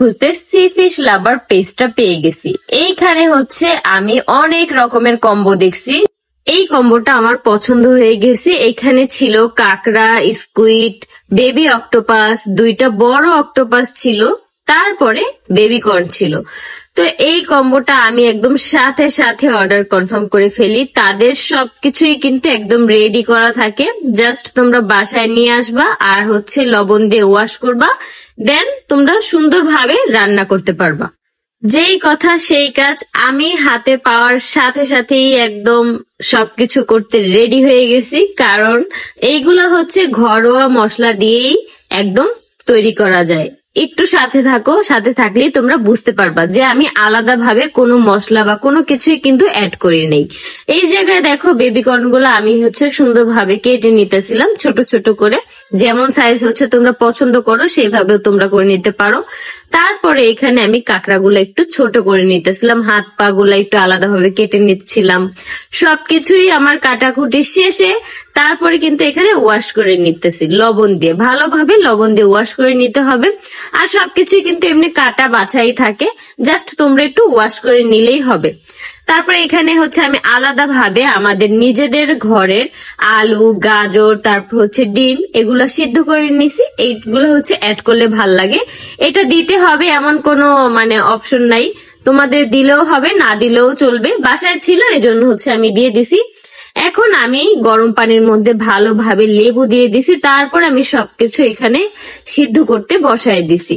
খুঁজতে C fish লাভার পেজটা পেয়ে গেছি। এইখানে হচ্ছে আমি অনেক রকমের কম্বো দেখছি, এই কম্বোটা আমার পছন্দ হয়ে গেছে। এখানে ছিল কাঁকড়া, স্কুইড, বেবি অক্টোপাস, 2টা বড় অক্টোপাস ছিল, তারপরে বেবি কর্ন ছিল। তো এই কম্বোটা আমি একদম সাথে সাথে অর্ডার কনফার্ম করে ফেলি। তাদের সবকিছুই কিন্তু একদম রেডি করা থাকে, জাস্ট তোমরা বাসায় নিয়ে আসবা আর হচ্ছে লবণ দিয়ে ওয়াশ করবা, দেন তোমরা সুন্দরভাবে রান্না করতে পারবা। যেই কথা সেই কাজ, আমি হাতে পাওয়ার সাথে সাথেই একদম সবকিছু করতে রেডি হয়ে গেছি, কারণ এইগুলা হচ্ছে ঘরোয়া মশলা দিয়েই একদম তৈরি করা যায়। একটু সাথে থাকো, সাথে থাকলেই তোমরা বুঝতে পারবা যে আমি আলাদা ভাবে কোনো মশলা বা কোনো কিছুই কিন্তু অ্যাড করি নেই। এই জায়গায় দেখো বেবি কর্ন গুলো আমি হচ্ছে সুন্দরভাবে কেটে নিতেছিলাম ছোট ছোট করে, যেমন সাইজ হচ্ছে তোমরা পছন্দ করো সেইভাবে তোমরা করে নিতে পারো। তারপরে এখানে আমি কাঁকড়াগুলো একটু ছোট করে নিতেছিলাম, হাত পা গুলা একটু আলাদাভাবে কেটে নিচ্ছিলাম। সবকিছুই আমার কাটাকুটি শেষে তারপরে কিন্তু এখানে ওয়াশ করে নিতেছি লবণ দিয়ে, ভালোভাবে লবণ দিয়ে ওয়াশ করে নিতে হবে। আর সবকিছুই কিন্তু এমনি কাটা বাছাই থাকে, জাস্ট তোমরা একটু ওয়াশ করে নিলেই হবে। তারপরে এখানে হচ্ছে আমি আলাদা ভাবে আমাদের নিজেদের ঘরের আলু, গাজর, তারপর হচ্ছে ডিম, এগুলো সিদ্ধ করে নিছি। এইগুলো হচ্ছে অ্যাড করলে ভাল লাগে, এটা দিতে হবে এমন কোনো মানে অপশন নাই, তোমাদের দিলেও হবে না দিলেও চলবে, বাসায় ছিল এজন্য হচ্ছে আমি দিয়ে দিছি। এখন আমি গরম পানির মধ্যে ভালোভাবে লেবু দিয়ে দিছি, তারপর আমি সবকিছু এখানে সিদ্ধ করতে বসায় দিছি।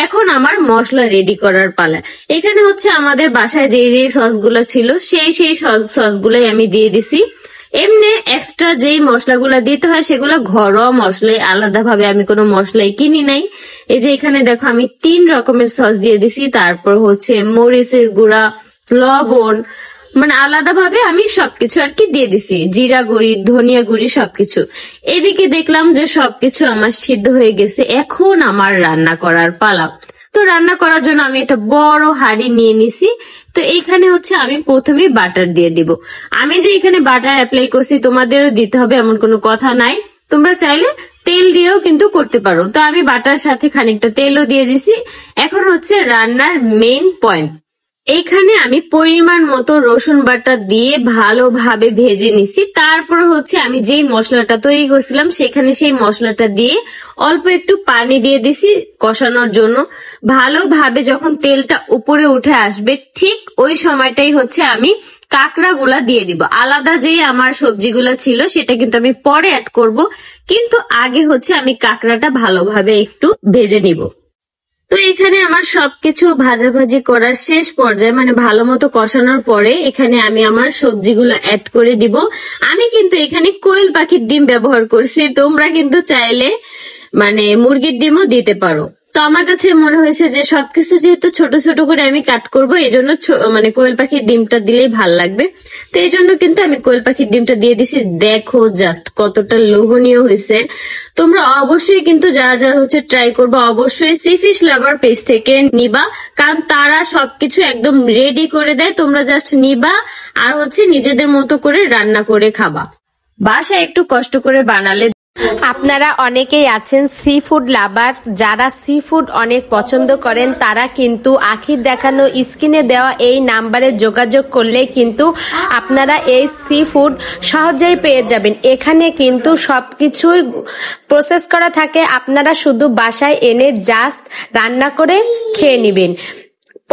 এখন আমার মশলা রেডি করার পালা। এখানে হচ্ছে আমাদের বাসায় যে সসগুলো ছিল সেই সসগুলাই আমি দিয়ে দিছি। এমনি এক্সট্রা যেই মশলাগুলো দিতে হয় সেগুলো ঘরোয়া মশলাই, আলাদাভাবে আমি কোনো মশলাই কিনি নাই। এই যে এখানে দেখো আমি 3 রকমের সস দিয়ে দিছি, তারপর হচ্ছে মরিচের গুঁড়া, লবণ, মানে আলাদাভাবে আমি সবকিছু আর কি দিয়ে দিছি, জিরা গুঁড়ি, ধনিয়া গুঁড়ি সবকিছু। এদিকে দেখলাম যে সবকিছু আমার সিদ্ধ হয়ে গেছে, এখন আমার রান্না করার পালা। তো রান্না করার জন্য আমি একটা বড় হাঁড়ি নিয়ে নিছি। তো এইখানে হচ্ছে আমি প্রথমে বাটার দিয়ে দিব। আমি যে এখানে বাটার অ্যাপ্লাই করছি তোমাদেরও দিতে হবে এমন কোনো কথা নাই, তোমরা চাইলে তেল দিয়েও কিন্তু করতে পারো। তো আমি বাটার সাথে খানিকটা তেলও দিয়ে দিছি। এখন হচ্ছে রান্নার মেইন পয়েন্ট, এইখানে আমি পরিমাণ মতো রসুন বাটা দিয়ে ভালোভাবে ভেজে নিছি। তারপর হচ্ছে আমি যেই মশলাটা তৈরি করছিলাম সেখানে সেই মশলাটা দিয়ে অল্প একটু পানি দিয়ে দিছি কষানোর জন্য। ভালোভাবে যখন তেলটা উপরে উঠে আসবে ঠিক ওই সময়টাই হচ্ছে আমি কাঁকড়াগুলা দিয়ে দিব। আলাদা যেই আমার সবজিগুলা ছিল সেটা কিন্তু আমি পরে অ্যাড করব, কিন্তু আগে হচ্ছে আমি কাঁকড়াটা ভালোভাবে একটু ভেজে নিব। তো এখানে আমার সবকিছু ভাজাভাজি করার শেষ পর্যায়ে, মানে ভালো মতো কষানোর পরে এখানে আমি আমার সবজিগুলো অ্যাড করে দিব। আমি কিন্তু এখানে কোয়েল পাখির ডিম ব্যবহার করছি, তোমরা কিন্তু চাইলে মানে মুরগির ডিমও দিতে পারো। তো আমার কাছে মনে হয়েছে যে সবকিছু যেহেতু ছোট ছোট করে আমি কাট করবো, এই জন্য মানে কোয়েল পাখির ডিমটা দিলেই ভাল লাগবে। তো এই জন্য কিন্তু আমি কোয়েল পাখির ডিমটা দিয়ে দিছি। দেখো জাস্ট কতটা লোভনীয় হয়েছে। তোমরা অবশ্যই কিন্তু যারা যারা হচ্ছে ট্রাই করবো অবশ্যই সি ফিশ লাভার পেজ থেকে নিবা, কারণ তারা সবকিছু একদম রেডি করে দেয়, তোমরা জাস্ট নিবা আর হচ্ছে নিজেদের মতো করে রান্না করে খাবা। বাসায় একটু কষ্ট করে বানালে। আপনারা অনেকেই আছেন সি ফুড লাভার, যারা সি ফুড অনেক পছন্দ করেন তারা কিন্তু আখির দেখানো স্ক্রিনে দেওয়া এই নাম্বারে যোগাযোগ করলে কিন্তু আপনারা এই সি ফুড সহজেই পেয়ে যাবেন। এখানে কিন্তু সবকিছুই প্রসেস করা থাকে, আপনারা শুধু বাসায় এনে জাস্ট রান্না করে খেয়ে নেবেন,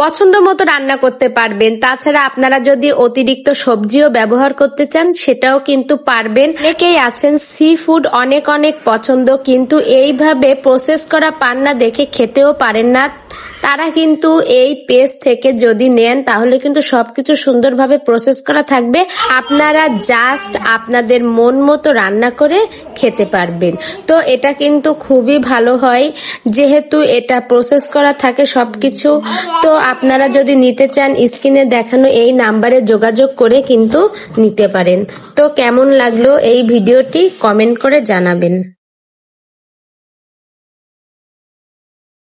পছন্দ মতো রান্না করতে পারবেন। তাছাড়া আপনারা যদি অতিরিক্ত সবজিও ব্যবহার করতে চান সেটাও কিন্তু পারবেন। অনেকেই আছেন সি ফুড অনেক অনেক পছন্দ কিন্তু এইভাবে প্রসেস করা পান না দেখে খেতেও পারেন না, তারা কিন্তু এই পেজ থেকে যদি নেন তাহলে কিন্তু সবকিছু সুন্দরভাবে প্রসেস করা থাকবে, আপনারা জাস্ট আপনাদের মন মতো রান্না করে খেতে পারবেন। তো এটা কিন্তু খুবই ভালো হয় যেহেতু এটা প্রসেস করা থাকে সবকিছু। তো আপনারা যদি নিতে চান স্ক্রিনে দেখানো এই নাম্বারে যোগাযোগ করে কিন্তু নিতে পারেন। তো কেমন লাগলো এই ভিডিওটি কমেন্ট করে জানাবেন।